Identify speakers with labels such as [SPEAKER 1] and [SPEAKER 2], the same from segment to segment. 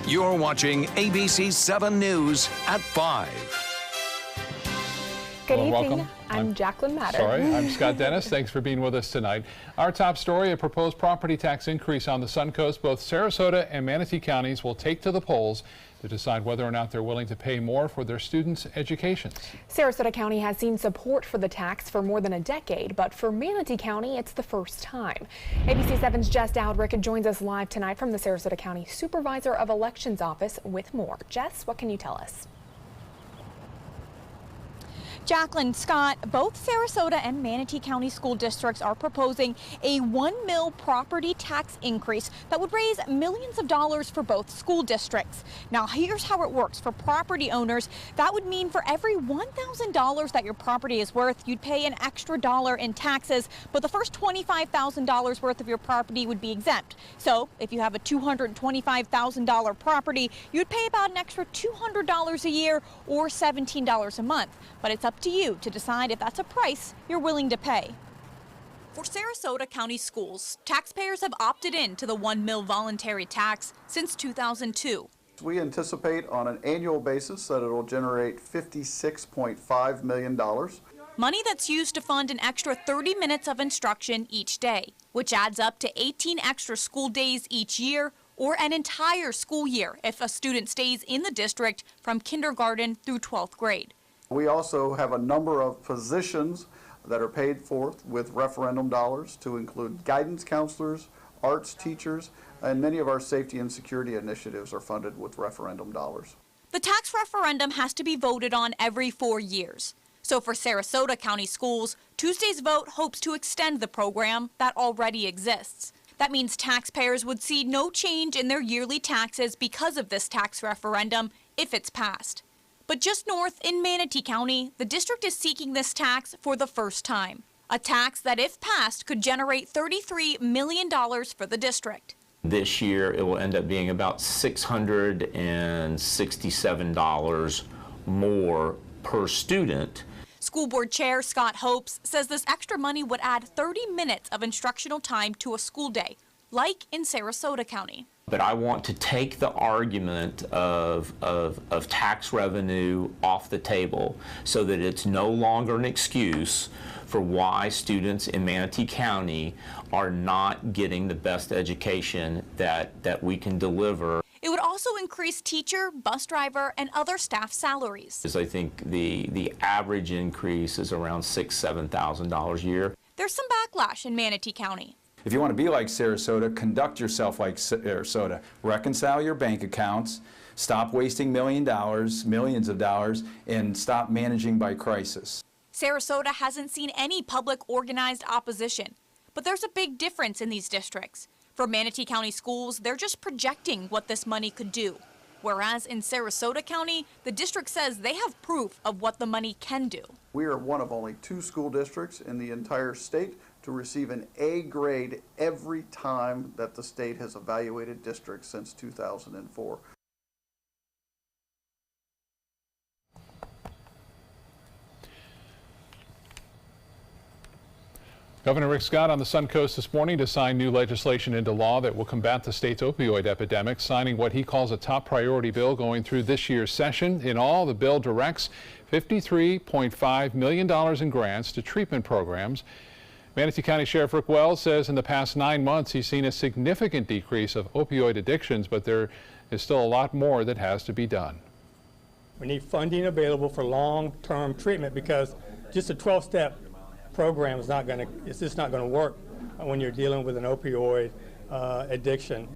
[SPEAKER 1] You're watching ABC7 News at 5.
[SPEAKER 2] Good evening.
[SPEAKER 3] Welcome.
[SPEAKER 2] I'm Jacqueline Matter.
[SPEAKER 3] Sorry, I'm Scott Dennis. Thanks for being with us tonight. Our top story, a proposed property tax increase on the Suncoast. Both Sarasota and Manatee counties will take to the polls to decide whether or not they're willing to pay more for their students' educations.
[SPEAKER 2] Sarasota County has seen support for the tax for more than a decade, but for Manatee County, it's the first time. ABC7's Jess Dowdrick joins us live tonight from the Sarasota County Supervisor of Elections Office with more. Jess, what can you tell us?
[SPEAKER 4] Jacqueline, Scott, both Sarasota and Manatee County school districts are proposing a $1 million property tax increase that would raise millions of dollars for both school districts. Now, here's how it works. For property owners, that would mean for every $1,000 that your property is worth, you'd pay an extra dollar in taxes, but the first $25,000 worth of your property would be exempt. So if you have a $225,000 property, you'd pay about an extra $200 a year or $17 a month. But it's up to you to decide if that's a price you're willing to pay. For Sarasota County schools, taxpayers have opted in to the $1 million voluntary tax since 2002.
[SPEAKER 5] We anticipate on an annual basis that it will generate $56.5 million.
[SPEAKER 4] Money that's used to fund an extra 30 minutes of instruction each day, which adds up to 18 extra school days each year, or an entire school year if a student stays in the district from kindergarten through 12th grade.
[SPEAKER 5] We also have a number of positions that are paid for with referendum dollars to include guidance counselors, arts teachers, and many of our safety and security initiatives are funded with referendum dollars.
[SPEAKER 4] The tax referendum has to be voted on every 4 years. So for Sarasota County schools, Tuesday's vote hopes to extend the program that already exists. That means taxpayers would see no change in their yearly taxes because of this tax referendum if it's passed. But just north in Manatee County, the district is seeking this tax for the first time. A tax that, if passed, could generate $33 million for the district.
[SPEAKER 6] This year, it will end up being about $667 more per student.
[SPEAKER 4] School Board Chair Scott Hopes says this extra money would add 30 minutes of instructional time to a school day, like in Sarasota County.
[SPEAKER 6] But I want to take the argument of tax revenue off the table so that it's no longer an excuse for why students in Manatee County are not getting the best education that we can deliver.
[SPEAKER 4] It would also increase teacher, bus driver, and other staff salaries.
[SPEAKER 6] I think the average increase is around $6,000 to $7,000 a year.
[SPEAKER 4] There's some backlash in Manatee County.
[SPEAKER 7] If you want to be like Sarasota, conduct yourself like Sarasota. Reconcile your bank accounts, stop wasting millions of dollars, and stop managing by crisis.
[SPEAKER 4] Sarasota hasn't seen any public organized opposition, but there's a big difference in these districts. For Manatee County schools, they're just projecting what this money could do. Whereas in Sarasota County, the district says they have proof of what the money can do.
[SPEAKER 5] We are one of only 2 school districts in the entire state to receive an A grade every time that the state has evaluated districts since 2004.
[SPEAKER 3] Governor Rick Scott on the Suncoast this morning to sign new legislation into law that will combat the state's opioid epidemic, signing what he calls a top priority bill going through this year's session. In all, the bill directs $53.5 million in grants to treatment programs. Manatee County Sheriff Rick Wells says in the past 9 months he's seen a significant decrease of opioid addictions, but there is still a lot more that has to be done.
[SPEAKER 8] We need funding available for long-term treatment because just a 12-step program is it's just not going to work when you're dealing with an opioid addiction.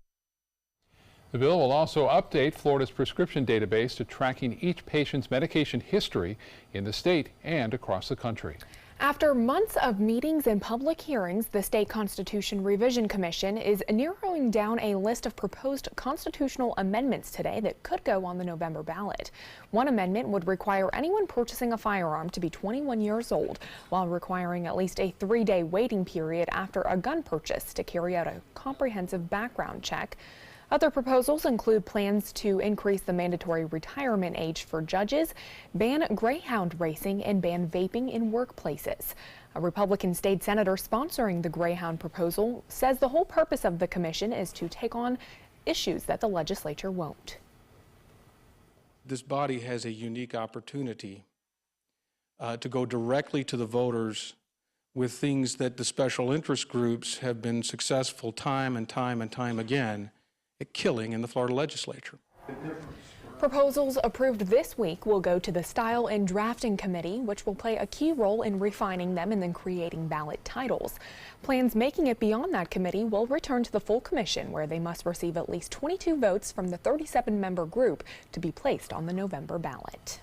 [SPEAKER 3] The bill will also update Florida's prescription database to tracking each patient's medication history in the state and across the country.
[SPEAKER 2] After months of meetings and public hearings, the State Constitution Revision Commission is narrowing down a list of proposed constitutional amendments today that could go on the November ballot. One amendment would require anyone purchasing a firearm to be 21 years old, while requiring at least a 3-day waiting period after a gun purchase to carry out a comprehensive background check. Other proposals include plans to increase the mandatory retirement age for judges, ban greyhound racing, and ban vaping in workplaces. A Republican state senator sponsoring the greyhound proposal says the whole purpose of the commission is to take on issues that the legislature won't.
[SPEAKER 9] This body has a unique opportunity to go directly to the voters with things that the special interest groups have been successful time and time and time again at killing in the Florida legislature.
[SPEAKER 2] Proposals approved this week will go to the Style and Drafting Committee, which will play a key role in refining them and then creating ballot titles. Plans making it beyond that committee will return to the full commission, where they must receive at least 22 votes from the 37-member group to be placed on the November ballot.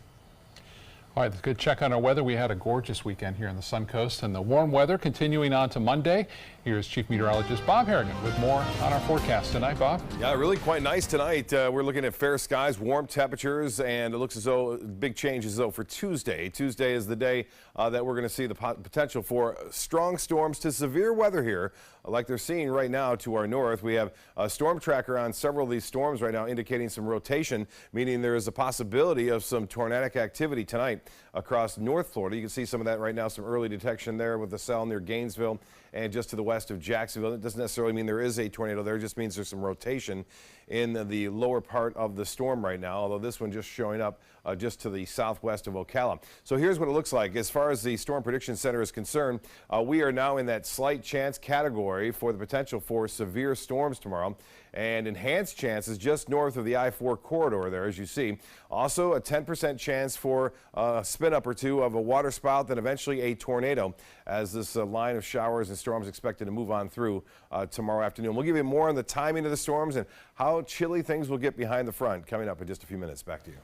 [SPEAKER 3] All right, let's go check on our weather. We had a gorgeous weekend here on the Suncoast, and the warm weather continuing on to Monday. Here's Chief Meteorologist Bob Harrigan with more on our forecast tonight. Bob?
[SPEAKER 10] Yeah, really quite nice tonight. We're looking at fair skies, warm temperatures, and it looks as though big changes though for Tuesday. Tuesday is the day that we're going to see the potential for strong storms to severe weather here, like they're seeing right now to our north. We have a storm tracker on several of these storms right now indicating some rotation, meaning there is a possibility of some tornadic activity tonight across North Florida. You can see some of that right now, some early detection there with the cell near Gainesville and just to the west of Jacksonville. It doesn't necessarily mean there is a tornado there, it just means there's some rotation in the lower part of the storm right now, although this one just showing up just to the southwest of Ocala. So here's what it looks like. As far as the Storm Prediction Center is concerned, we are now in that slight chance category for the potential for severe storms tomorrow, and enhanced chances just north of the I-4 corridor there, as you see. Also a 10% chance for a spin up or two of a water spout, then eventually a tornado, as this line of showers and storms expected to move on through tomorrow afternoon. We'll give you more on the timing of the storms and how chilly things will get behind the front coming up in just a few minutes. Back to you.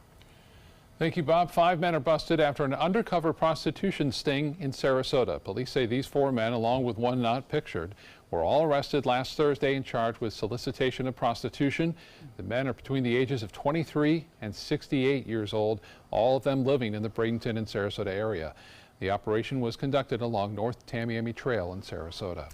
[SPEAKER 3] Thank you, Bob. 5 men are busted after an undercover prostitution sting in Sarasota. Police say these 4 men, along with one not pictured, were all arrested last Thursday and charged with solicitation of prostitution. The men are between the ages of 23 and 68 years old, all of them living in the Bradenton and Sarasota area. The operation was conducted along North Tamiami Trail in Sarasota.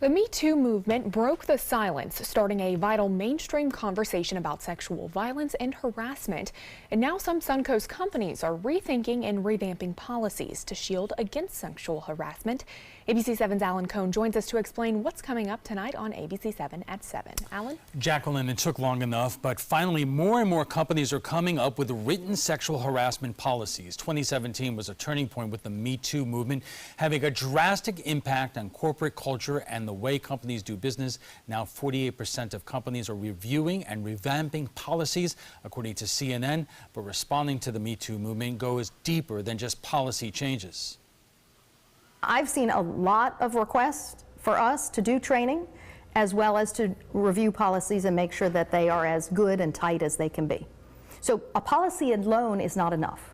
[SPEAKER 2] The Me Too movement broke the silence, starting a vital mainstream conversation about sexual violence and harassment. And now some Suncoast companies are rethinking and revamping policies to shield against sexual harassment. ABC7's Alan Cohn joins us to explain what's coming up tonight on ABC7 at 7. Alan?
[SPEAKER 11] Jacqueline, it took long enough, but finally more and more companies are coming up with written sexual harassment policies. 2017 was a turning point with the Me Too movement, having a drastic impact on corporate culture and the way companies do business. Now 48% of companies are reviewing and revamping policies, according to CNN. But responding to the Me Too movement goes deeper than just policy changes.
[SPEAKER 12] I've seen a lot of requests for us to do training, as well as to review policies and make sure that they are as good and tight as they can be. So a policy alone is not enough.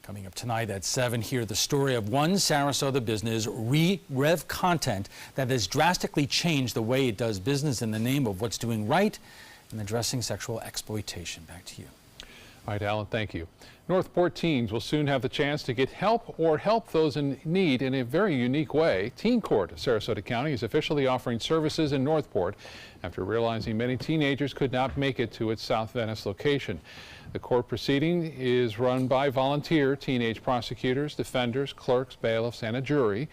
[SPEAKER 11] Coming up tonight at 7, hear the story of one Sarasota business, Rev Content, that has drastically changed the way it does business in the name of what's doing right and addressing sexual exploitation. Back to you.
[SPEAKER 3] All right, Alan, thank you. Northport teens will soon have the chance to get help or help those in need in a very unique way. Teen Court of Sarasota County is officially offering services in Northport after realizing many teenagers could not make it to its South Venice location. The court proceeding is run by volunteer teenage prosecutors, defenders, clerks, bailiffs, and a jury.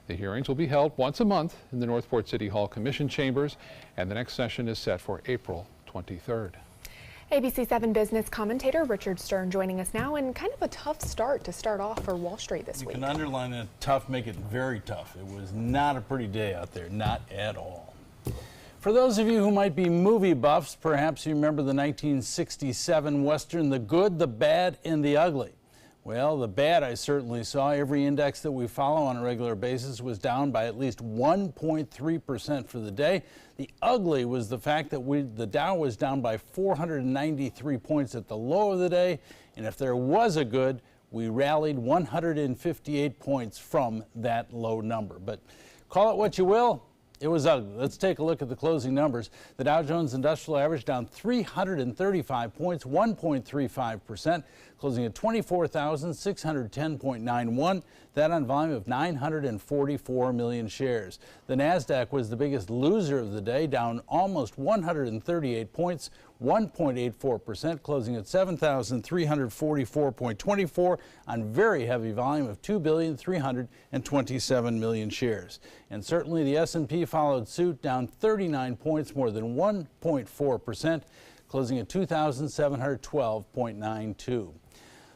[SPEAKER 3] The hearings will be held once a month in the Northport City Hall Commission chambers, and the next session is set for April 23rd.
[SPEAKER 2] ABC7 business commentator Richard Stern joining us now, and kind of a tough start to start off for Wall Street this week.
[SPEAKER 13] You can underline that tough, make it very tough. It was not a pretty day out there, not at all. For those of you who might be movie buffs, perhaps you remember the 1967 Western The Good, the Bad, and the Ugly. Well, the bad I certainly saw. Every index that we follow on a regular basis was down by at least 1.3% for the day. The ugly was the fact that the Dow was down by 493 points at the low of the day. And if there was a good, we rallied 158 points from that low number. But call it what you will, it was ugly. Let's take a look at the closing numbers. The Dow Jones Industrial Average down 335 points, 1.35%, closing at 24,610.91. That on volume of 944 million shares. The Nasdaq was the biggest loser of the day, down almost 138 points, 1.84%, closing at 7,344.24 on very heavy volume of 2,327 million shares. And certainly the S&P followed suit, down 39 points, more than 1.4%, closing at 2,712.92.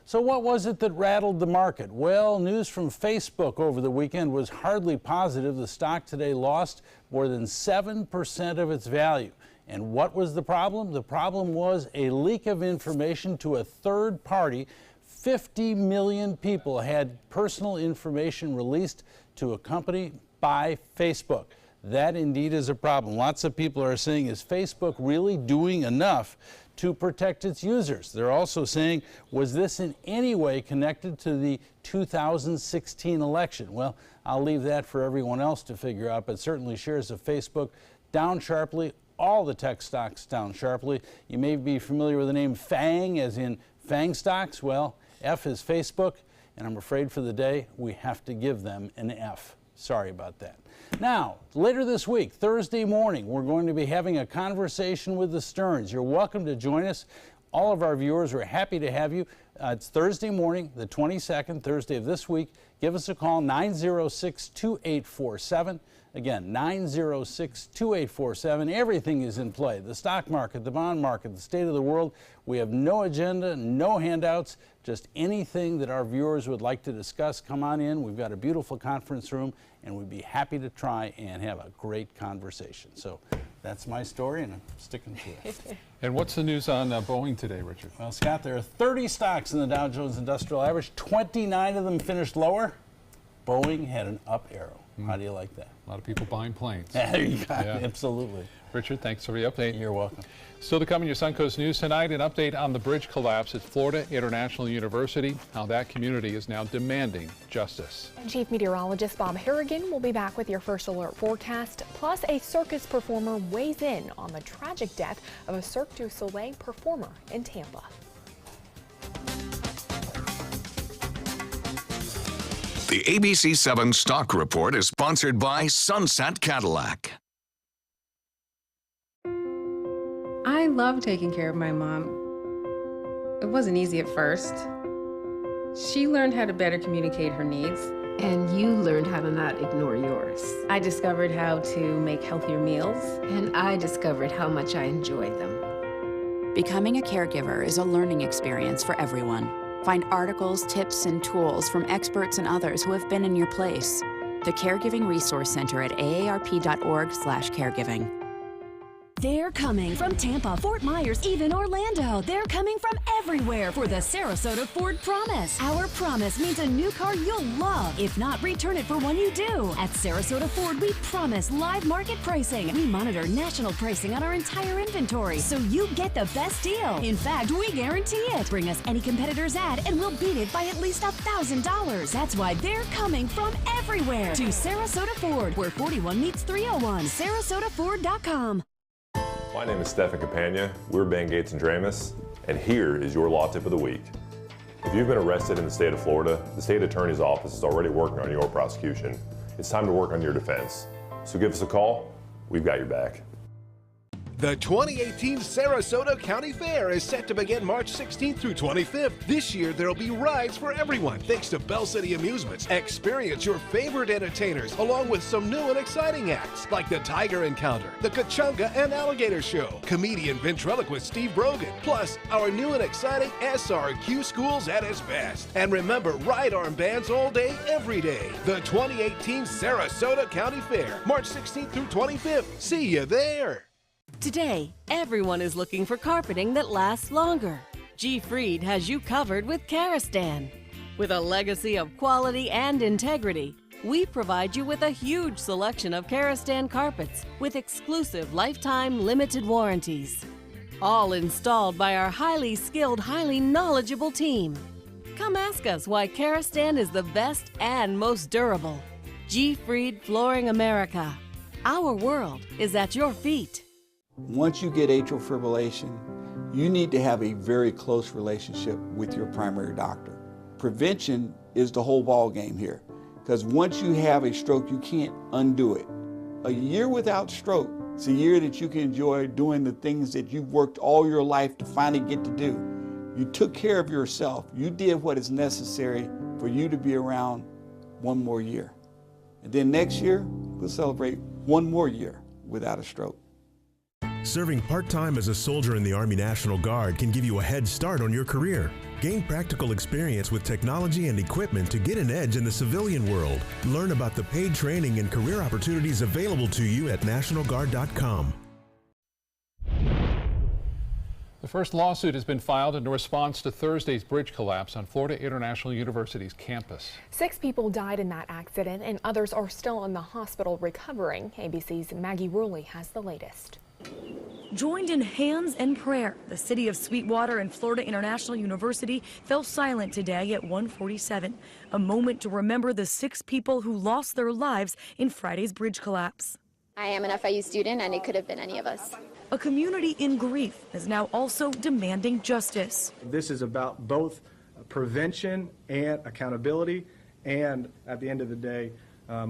[SPEAKER 13] So what was it that rattled the market? Well, news from Facebook over the weekend was hardly positive. The stock today lost more than 7% of its value. And what was the problem? The problem was a leak of information to a third party. 50 million people had personal information released to a company by Facebook. That indeed is a problem. Lots of people are saying, is Facebook really doing enough to protect its users? They're also saying, was this in any way connected to the 2016 election? Well, I'll leave that for everyone else to figure out, but certainly shares of Facebook down sharply. All the tech stocks down sharply. You may be familiar with the name FANG, as in FANG stocks. Well, F is Facebook, and I'm afraid for the day we have to give them an F. Sorry about that. Now, later this week, Thursday morning, we're going to be having a conversation with the Stearns. You're welcome to join us. All of our viewers are happy to have you. It's Thursday morning, the 22nd, Thursday of this week. Give us a call, 906-2847. Again, 906-2847. Everything is in play. The stock market, the bond market, the state of the world. We have no agenda, no handouts, just anything that our viewers would like to discuss. Come on in. We've got a beautiful conference room, and we'd be happy to try and have a great conversation. So that's my story, and I'm sticking to it.
[SPEAKER 3] And what's the news on Boeing today, Richard?
[SPEAKER 13] Well, Scott, there are 30 stocks in the Dow Jones Industrial Average. 29 of them finished lower. Boeing had an up arrow. How do you like that?
[SPEAKER 3] A lot of people buying planes.
[SPEAKER 13] There you go. Yeah. Absolutely.
[SPEAKER 3] Richard, thanks for the update.
[SPEAKER 13] You're welcome.
[SPEAKER 3] Still to come in your Suncoast News tonight, an update on the bridge collapse at Florida International University, how that community is now demanding justice.
[SPEAKER 2] Chief Meteorologist Bob Harrigan will be back with your first alert forecast. Plus, a circus performer weighs in on the tragic death of a Cirque du Soleil performer in Tampa.
[SPEAKER 1] The ABC7 Stock Report is sponsored by Sunset Cadillac.
[SPEAKER 14] I love taking care of my mom. It wasn't easy at first. She learned how to better communicate her needs.
[SPEAKER 15] And you learned how to not ignore yours.
[SPEAKER 14] I discovered how to make healthier meals.
[SPEAKER 15] And I discovered how much I enjoyed them.
[SPEAKER 16] Becoming a caregiver is a learning experience for everyone. Find articles, tips, and tools from experts and others who have been in your place. The Caregiving Resource Center at aarp.org/caregiving.
[SPEAKER 17] They're coming from Tampa, Fort Myers, even Orlando. They're coming from everywhere for the Sarasota Ford Promise. Our promise means a new car you'll love. If not, return it for one you do. At Sarasota Ford, we promise live market pricing. We monitor national pricing on our entire inventory, so you get the best deal. In fact, we guarantee it. Bring us any competitor's ad, and we'll beat it by at least $1,000. That's why they're coming from everywhere to Sarasota Ford, where 41 meets 301. SarasotaFord.com.
[SPEAKER 18] My name is Stephen Campagna. We're Ben Gates and Dramus, and here is your law tip of the week. If you've been arrested in the state of Florida, the state attorney's office is already working on your prosecution. It's time to work on your defense. So give us a call. We've got your back.
[SPEAKER 19] The 2018 Sarasota County Fair is set to begin March 16th through 25th. This year, there'll be rides for everyone, thanks to Bell City Amusements. Experience your favorite entertainers, along with some new and exciting acts, like the Tiger Encounter, the Kachunga and Alligator Show, comedian ventriloquist Steve Brogan, plus our new and exciting SRQ Schools at its best. And remember, ride armbands all day, every day. The 2018 Sarasota County Fair, March 16th through 25th. See you there.
[SPEAKER 20] Today, everyone is looking for carpeting that lasts longer. G. Fried has you covered with Karastan. With a legacy of quality and integrity, we provide you with a huge selection of Karastan carpets with exclusive lifetime limited warranties. All installed by our highly skilled, highly knowledgeable team. Come ask us why Karastan is the best and most durable. G. Fried Flooring America. Our world is at your feet.
[SPEAKER 21] Once you get atrial fibrillation, you need to have a very close relationship with your primary doctor. Prevention is the whole ball game here, because once you have a stroke, you can't undo it. A year without stroke is a year that you can enjoy doing the things that you've worked all your life to finally get to do. You took care of yourself. You did what is necessary for you to be around one more year. And then next year, we'll celebrate one more year without a stroke.
[SPEAKER 6] Serving part-time as a soldier in the Army National Guard can give you a head start on your career. Gain practical experience with technology and equipment to get an edge in the civilian world. Learn about the paid training and career opportunities available to you at NationalGuard.com.
[SPEAKER 3] The first lawsuit has been filed in response to Thursday's bridge collapse on Florida International University's campus.
[SPEAKER 2] 6 people died in that accident and others are still in the hospital recovering. ABC's Maggie Ruley has the latest.
[SPEAKER 22] Joined in hands and prayer, the city of Sweetwater and Florida International University fell silent today at 1:47, a moment to remember the 6 people who lost their lives in Friday's bridge collapse.
[SPEAKER 23] I am an FIU student, and it could have been any of us.
[SPEAKER 22] A community in grief is now also demanding justice.
[SPEAKER 24] This is about both prevention and accountability, and at the end of the day,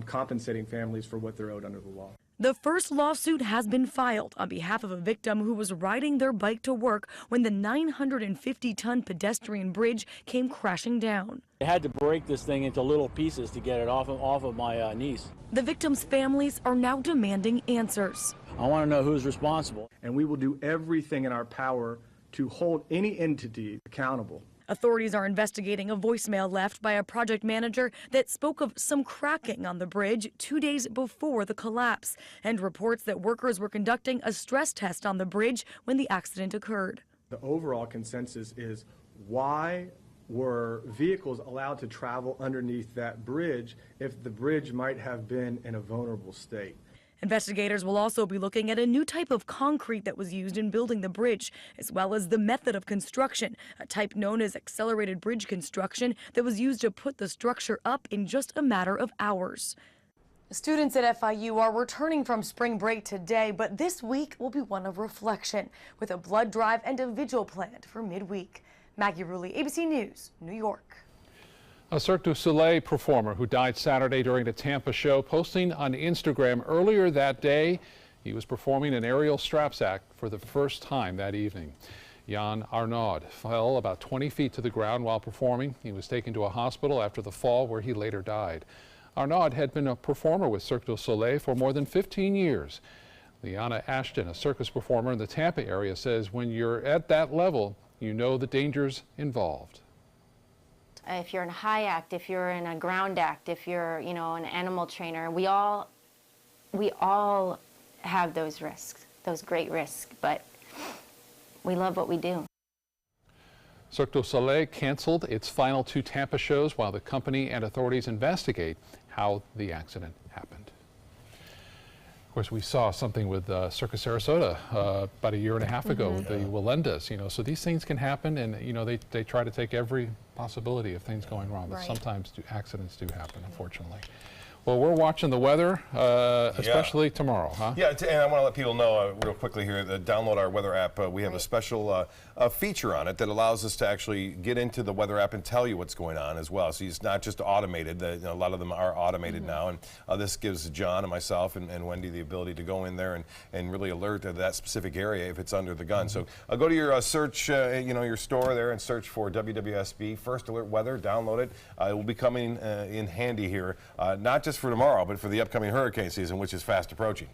[SPEAKER 24] compensating families for what they're owed under the law.
[SPEAKER 22] The first lawsuit has been filed on behalf of a victim who was riding their bike to work when the 950-ton pedestrian bridge came crashing down.
[SPEAKER 25] I had to break this thing into little pieces to get it off of my niece.
[SPEAKER 22] The victims' families are now demanding answers.
[SPEAKER 25] I want to know who's responsible.
[SPEAKER 24] And we will do everything in our power to hold any entity accountable.
[SPEAKER 22] Authorities are investigating a voicemail left by a project manager that spoke of some cracking on the bridge 2 days before the collapse, and reports that workers were conducting a stress test on the bridge when the accident occurred.
[SPEAKER 24] The overall consensus is, why were vehicles allowed to travel underneath that bridge if the bridge might have been in a vulnerable state?
[SPEAKER 22] Investigators will also be looking at a new type of concrete that was used in building the bridge, as well as the method of construction, a type known as accelerated bridge construction that was used to put the structure up in just a matter of hours. Students at FIU are returning from spring break today, but this week will be one of reflection, with a blood drive and a vigil planned for midweek. Maggie Ruley, ABC News, New York.
[SPEAKER 3] A Cirque du Soleil performer who died Saturday during a Tampa show, posting on Instagram earlier that day he was performing an aerial straps act for the first time that evening. Jan Arnaud fell about 20 feet to the ground while performing. He was taken to a hospital after the fall, where he later died. Arnaud had been a performer with Cirque du Soleil for more than 15 years. Liana Ashton, a circus performer in the Tampa area, says when you're at that level, you know the dangers involved.
[SPEAKER 26] If you're in a high act, if you're in a ground act, if you're, an animal trainer, we all have those risks, those great risks, but we love what we do.
[SPEAKER 3] Cirque du Soleil canceled its final 2 Tampa shows while the company and authorities investigate how the accident happened. Of course, we saw something with Circus Sarasota about 1.5 years ago, the Walendas, so these things can happen, and, they try to take every possibility of things going wrong, but sometimes accidents do happen, unfortunately. Well, we're watching the weather, especially tomorrow, huh?
[SPEAKER 10] Yeah, and I want to let people know real quickly here, download our weather app. We have a special feature on it that allows us to actually get into the weather app and tell you what's going on as well. So it's not just automated. A lot of them are automated now, and this gives John and myself and Wendy the ability to go in there and really alert that specific area if it's under the gun. So go to your search, your store there, and search for WWSB First Alert Weather. Download it. It will be coming in handy here, not just for tomorrow, but for the upcoming hurricane season, which is fast approaching.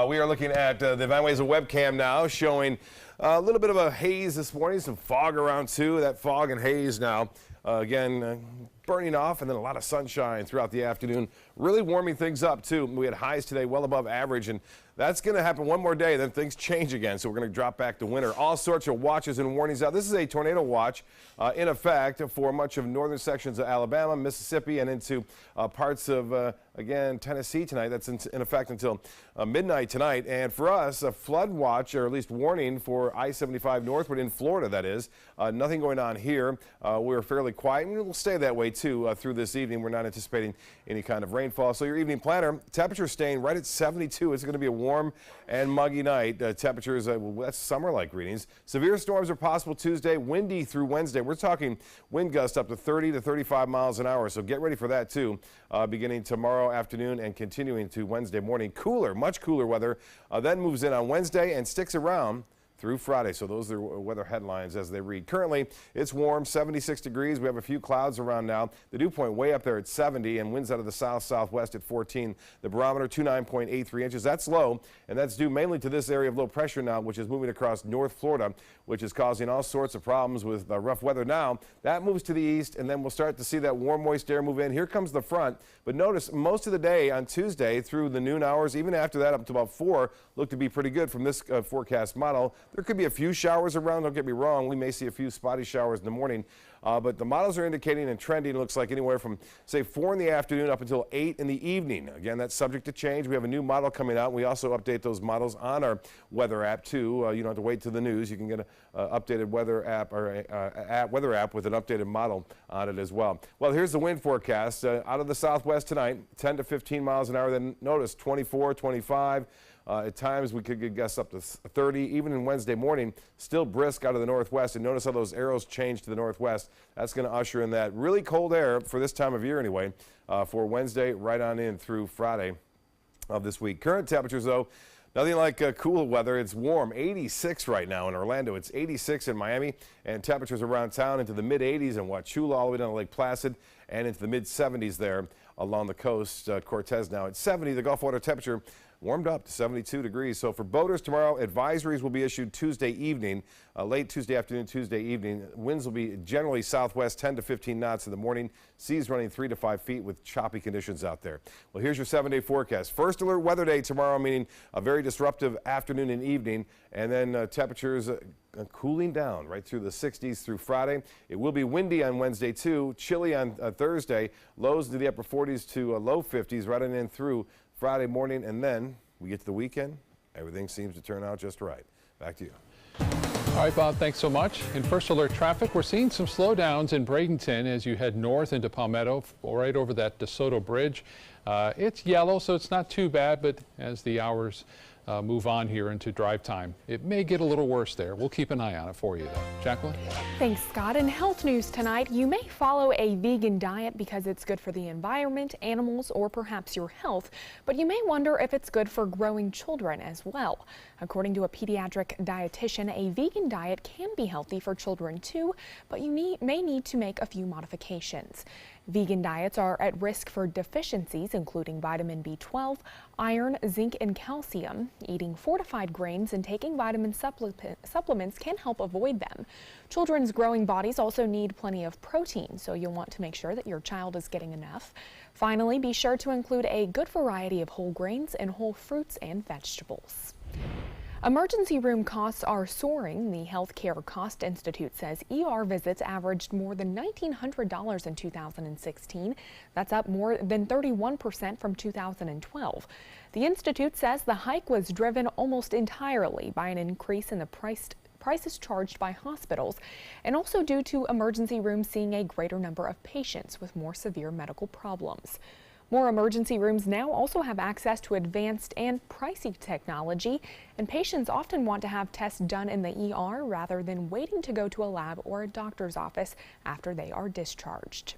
[SPEAKER 10] We are looking at the Van Wezel webcam now, showing a little bit of a haze this morning, some fog around too. That fog and haze now, again, burning off, and then a lot of sunshine throughout the afternoon, really warming things up too. We had highs today well above average, and that's going to happen one more day, then things change again, so we're going to drop back to winter. All sorts of watches and warnings out. This is a tornado watch in effect for much of northern sections of Alabama, Mississippi, and into parts of, again, Tennessee tonight. That's in effect until midnight tonight. And for us, a flood watch, or at least warning for I-75 northward in Florida, that is. Nothing going on here. We're fairly quiet, and we'll stay that way too through this evening. We're not anticipating any kind of rainfall. So your evening planner, temperature staying right at 72. It's going to be a warm and muggy night. Temperatures, that's summer-like readings. Severe storms are possible Tuesday, windy through Wednesday. We're talking wind gusts up to 30 to 35 miles an hour, so get ready for that too, beginning tomorrow afternoon and continuing to Wednesday morning. Cooler, much cooler weather, then moves in on Wednesday and sticks around through Friday. So those are weather headlines as they read. Currently, it's warm, 76 degrees. We have a few clouds around now. The dew point way up there at 70 and winds out of the south-southwest at 14. The barometer 29.83 inches. That's low, and that's due mainly to this area of low pressure now, which is moving across North Florida, which is causing all sorts of problems with rough weather now. That moves to the east, and then we'll start to see that warm, moist air move in. Here comes the front. But notice most of the day on Tuesday through the noon hours, even after that up to about 4, look to be pretty good from this forecast model. There could be a few showers around. Don't get me wrong. We may see a few spotty showers in the morning. But the models are indicating and trending, it looks like anywhere from, say, 4 in the afternoon up until 8 in the evening. Again, that's subject to change. We have a new model coming out. We also update those models on our weather app, too. You don't have to wait till the news. You can get an updated weather app or weather app with an updated model on it as well. Well, here's the wind forecast. Out of the southwest tonight, 10 to 15 miles an hour. Then notice 24, 25. At times we could get gusts up to 30, even in Wednesday morning, still brisk out of the northwest. And notice how those arrows change to the northwest. That's going to usher in that really cold air for this time of year anyway, for Wednesday right on in through Friday of this week. Current temperatures, though, nothing like cool weather. It's warm, 86 right now in Orlando. It's 86 in Miami, and temperatures around town into the mid-80s in Wauchula, all the way down to Lake Placid, and into the mid-70s there along the coast. Cortez now at 70. The Gulf water temperature warmed up to 72 degrees. So for boaters tomorrow, advisories will be issued Tuesday evening, late Tuesday afternoon, Tuesday evening. Winds will be generally southwest 10 to 15 knots in the morning. Seas running 3 to 5 feet with choppy conditions out there. Well, here's your 7-day forecast. First alert weather day tomorrow, meaning a very disruptive afternoon and evening, and then temperatures cooling down right through the 60s through Friday. It will be windy on Wednesday too, chilly on Thursday, lows into the upper 40s to low 50s right on in through Friday morning, and then we get to the weekend. Everything seems to turn out just right. Back to you.
[SPEAKER 3] All right, Bob, thanks so much. In first alert traffic, we're seeing some slowdowns in Bradenton as you head north into Palmetto, right over that DeSoto Bridge. It's yellow, so it's not too bad, but as the hours move on here into drive time, it may get a little worse there. We'll keep an eye on it for you, though. Jacqueline?
[SPEAKER 2] Thanks, Scott. In health news tonight, you may follow a vegan diet because it's good for the environment, animals, or perhaps your health, but you may wonder if it's good for growing children as well. According to a pediatric dietitian, a vegan diet can be healthy for children too, but you may need to make a few modifications. Vegan diets are at risk for deficiencies including vitamin B12, iron, zinc, and calcium. Eating fortified grains and taking vitamin supplements can help avoid them. Children's growing bodies also need plenty of protein, so you'll want to make sure that your child is getting enough. Finally, be sure to include a good variety of whole grains and whole fruits and vegetables. Emergency room costs are soaring. The Healthcare Cost Institute says ER visits averaged more than $1,900 in 2016. That's up more than 31% from 2012. The institute says the hike was driven almost entirely by an increase in the prices charged by hospitals, and also due to emergency rooms seeing a greater number of patients with more severe medical problems. More emergency rooms now also have access to advanced and pricey technology, and patients often want to have tests done in the ER rather than waiting to go to a lab or a doctor's office after they are discharged.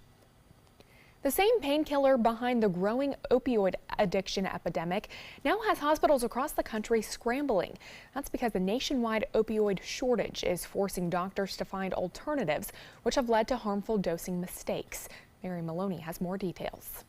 [SPEAKER 2] The same painkiller behind the growing opioid addiction epidemic now has hospitals across the country scrambling. That's because the nationwide opioid shortage is forcing doctors to find alternatives, which have led to harmful dosing mistakes. Mary Maloney has more details.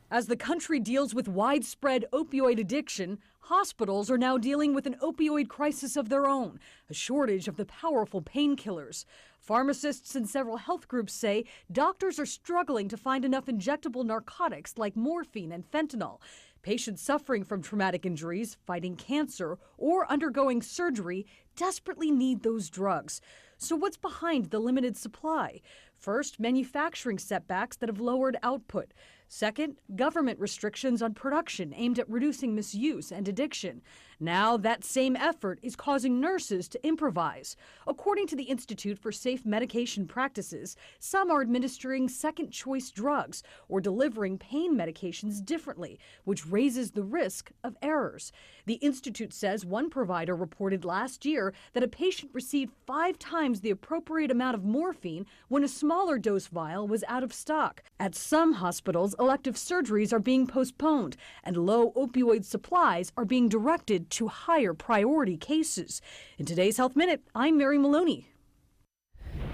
[SPEAKER 22] As the country deals with widespread opioid addiction, hospitals are now dealing with an opioid crisis of their own, a shortage of the powerful painkillers. Pharmacists and several health groups say doctors are struggling to find enough injectable narcotics like morphine and fentanyl. Patients suffering from traumatic injuries, fighting cancer, or undergoing surgery desperately need those drugs. So what's behind the limited supply? First, manufacturing setbacks that have lowered output. Second, government restrictions on production aimed at reducing misuse and addiction. Now that same effort is causing nurses to improvise. According to the Institute for Safe Medication Practices, some are administering second-choice drugs or delivering pain medications differently, which raises the risk of errors. The Institute says one provider reported last year that a patient received 5 times the appropriate amount of morphine when a smaller dose vial was out of stock. At some hospitals, elective surgeries are being postponed, and low opioid supplies are being directed added to higher priority cases. In today's Health Minute, I'm Mary Maloney.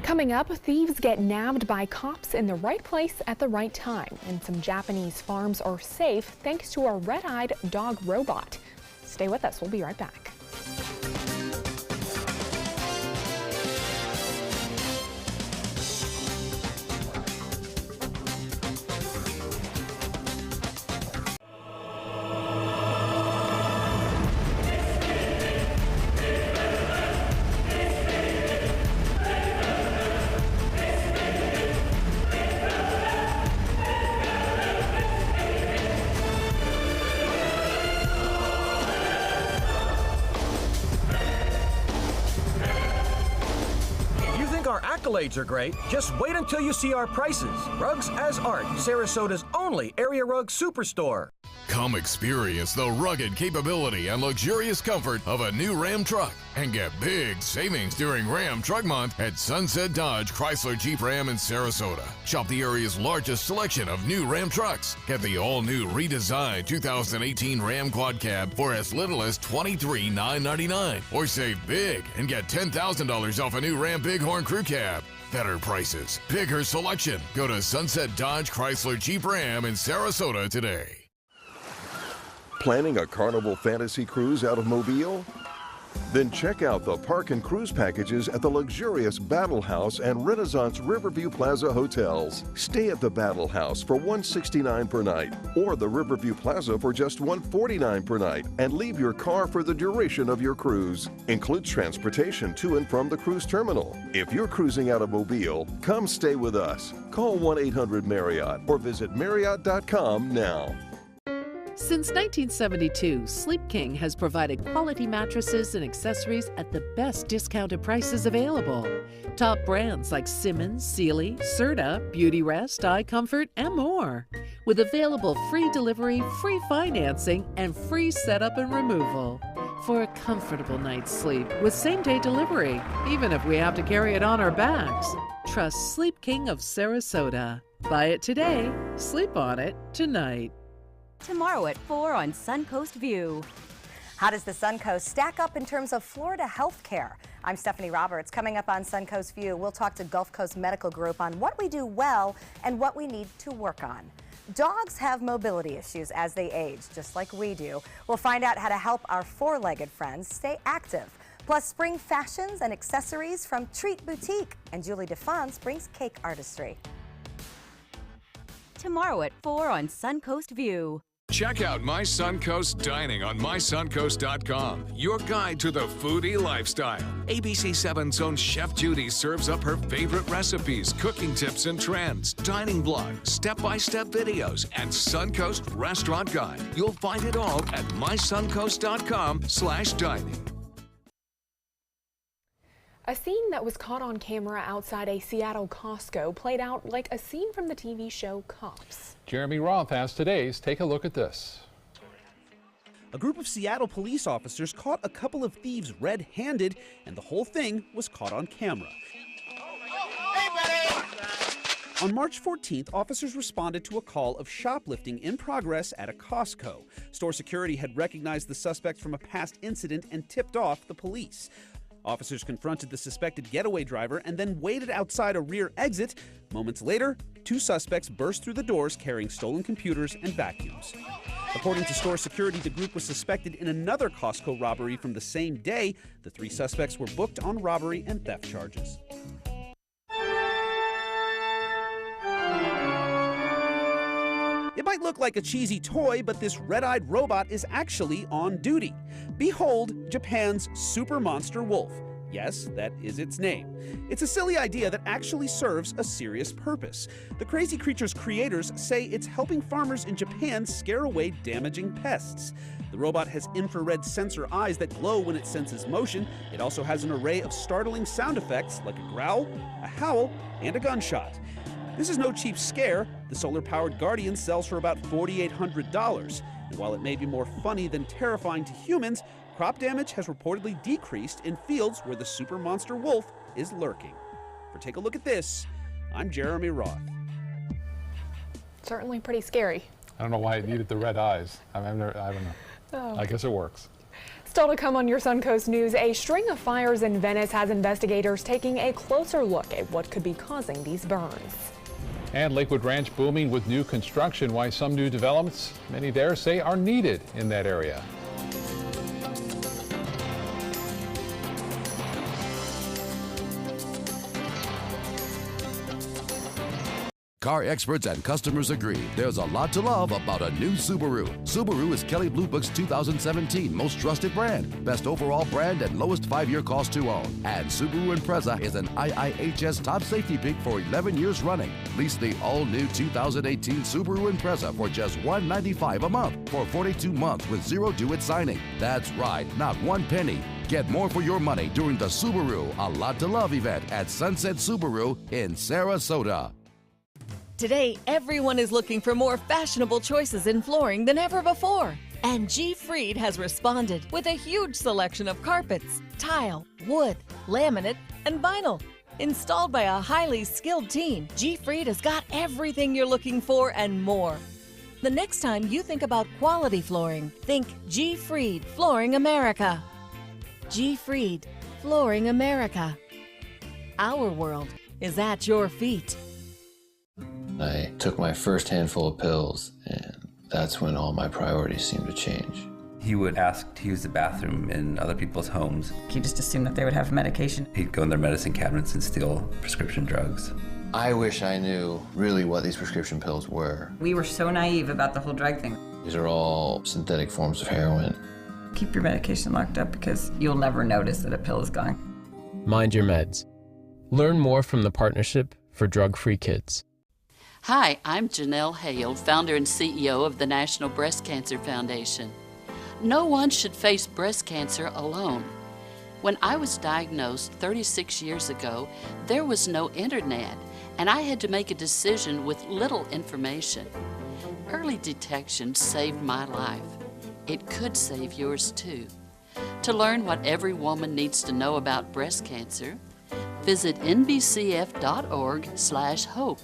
[SPEAKER 2] Coming up, thieves get nabbed by cops in the right place at the right time. And some Japanese farms are safe thanks to a red-eyed dog robot. Stay with us. We'll be right back.
[SPEAKER 4] Accolades are great. Just wait until you see our prices. Rugs as Art, Sarasota's only area rug superstore.
[SPEAKER 5] Come experience the rugged capability and luxurious comfort of a new Ram truck and get big savings during Ram Truck Month at Sunset Dodge Chrysler Jeep Ram in Sarasota. Shop the area's largest selection of new Ram trucks. Get the all-new redesigned 2018 Ram Quad Cab for as little as $23,999. Or save big and get $10,000 off a new Ram Bighorn Crew Cab. Better prices, bigger selection. Go to Sunset Dodge Chrysler Jeep Ram in Sarasota today.
[SPEAKER 7] Planning a Carnival Fantasy Cruise out of Mobile? Then check out the park and cruise packages at the luxurious Battle House and Renaissance Riverview Plaza hotels. Stay at the Battle House for $169 per night or the Riverview Plaza for just $149 per night and leave your car for the duration of your cruise. Includes transportation to and from the cruise terminal. If you're cruising out of Mobile, come stay with us. Call 1-800-MARRIOTT or visit Marriott.com now.
[SPEAKER 8] Since 1972, Sleep King has provided quality mattresses and accessories at the best discounted prices available. Top brands like Simmons, Sealy, Serta, Beautyrest, iComfort, and more. With available free delivery, free financing, and free setup and removal. For a comfortable night's sleep with same-day delivery, even if we have to carry it on our backs. Trust Sleep King of Sarasota. Buy it today, sleep on it tonight.
[SPEAKER 9] Tomorrow at 4 on Suncoast View. How does the Suncoast stack up in terms of Florida health care? I'm Stephanie Roberts. Coming up on Suncoast View, we'll talk to Gulf Coast Medical Group on what we do well and what we need to work on. Dogs have mobility issues as they age, just like we do. We'll find out how to help our four-legged friends stay active. Plus, spring fashions and accessories from Treat Boutique. And Julie DeFons brings cake artistry. Tomorrow at 4 on Suncoast View.
[SPEAKER 1] Check out My Suncoast Dining on mysuncoast.com, your guide to the foodie lifestyle. ABC7's own Chef Judy serves up her favorite recipes, cooking tips and trends, dining blogs, step-by-step videos, and Suncoast Restaurant Guide. You'll find it all at mysuncoast.com/dining.
[SPEAKER 2] A scene that was caught on camera outside a Seattle Costco played out like a scene from the TV show Cops.
[SPEAKER 3] Jeremy Roth has today's Take a Look at This.
[SPEAKER 12] A group of Seattle police officers caught a couple of thieves red-handed, and the whole thing was caught on camera. On March 14th, officers responded to a call of shoplifting in progress at a Costco. Store security had recognized the suspects from a past incident and tipped off the police. Officers confronted the suspected getaway driver and then waited outside a rear exit. Moments later, two suspects burst through the doors carrying stolen computers and vacuums. According to store security, the group was suspected in another Costco robbery from the same day. The three suspects were booked on robbery and theft charges. It might look like a cheesy toy, but this red-eyed robot is actually on duty. Behold, Japan's super monster wolf. Yes, that is its name. It's a silly idea that actually serves a serious purpose. The crazy creature's creators say it's helping farmers in Japan scare away damaging pests. The robot has infrared sensor eyes that glow when it senses motion. It also has an array of startling sound effects like a growl, a howl, and a gunshot. This is no cheap scare. The solar-powered Guardian sells for about $4,800. And while it may be more funny than terrifying to humans, crop damage has reportedly decreased in fields where the super monster wolf is lurking. For Take a Look at This, I'm Jeremy Roth.
[SPEAKER 2] Certainly pretty scary.
[SPEAKER 3] I don't know why it needed the red eyes. I don't know.
[SPEAKER 2] Oh.
[SPEAKER 3] I guess it works.
[SPEAKER 2] Still to come on your Suncoast News, a string of fires in Venice has investigators taking a closer look at what could be causing these burns.
[SPEAKER 3] And Lakewood Ranch booming with new construction. Why some new developments, many there say, are needed in that area.
[SPEAKER 11] Car experts and customers agree there's a lot to love about a new Subaru. Subaru is Kelley Blue Book's 2017 most trusted brand, best overall brand, and lowest 5-year cost to own. And Subaru Impreza is an IIHS top safety pick for 11 years running. Lease the all-new 2018 Subaru Impreza for just $195 a month for 42 months with zero due at signing. That's right, not one penny. Get more for your money during the Subaru A Lot to Love event at Sunset Subaru in Sarasota.
[SPEAKER 20] Today, everyone is looking for more fashionable choices in flooring than ever before. And G. Fried has responded with a huge selection of carpets, tile, wood, laminate, and vinyl. Installed by a highly skilled team, G. Fried has got everything you're looking for and more. The next time you think about quality flooring, think G. Fried Flooring America. G. Fried Flooring America. Our world is at your feet.
[SPEAKER 13] I took my first handful of pills, and that's when all my priorities seemed to change.
[SPEAKER 14] He would ask to use the bathroom in other people's homes.
[SPEAKER 15] He just assumed that they would have medication.
[SPEAKER 14] He'd go in their medicine cabinets and steal prescription drugs.
[SPEAKER 13] I wish I knew really what these prescription pills were.
[SPEAKER 15] We were so naive about the whole drug thing.
[SPEAKER 13] These are all synthetic forms of heroin.
[SPEAKER 15] Keep your medication locked up because you'll never notice that a pill is gone.
[SPEAKER 16] Mind your meds. Learn more from the Partnership for Drug-Free Kids.
[SPEAKER 17] Hi, I'm Janelle Hale, founder and CEO of the National Breast Cancer Foundation. No one should face breast cancer alone. When I was diagnosed 36 years ago, there was no internet, and I had to make a decision with little information. Early detection saved my life. It could save yours too. To learn what every woman needs to know about breast cancer, visit nbcf.org/hope.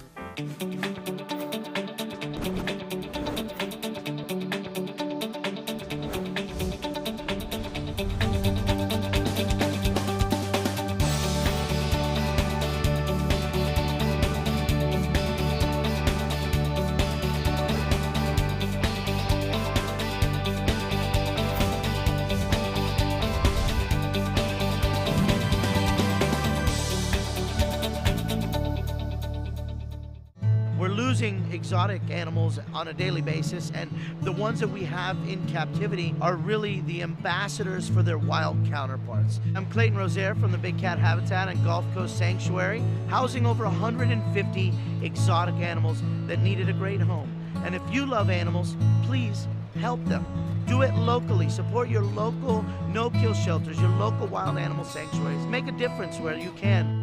[SPEAKER 27] Exotic animals on a daily basis, and the ones that we have in captivity are really the ambassadors for their wild counterparts. I'm Clayton Rozier from the Big Cat Habitat and Gulf Coast Sanctuary, housing over 150 exotic animals that needed a great home. And if you love animals, please help them. Do it locally. Support your local no-kill shelters, your local wild animal sanctuaries. Make a difference where you can.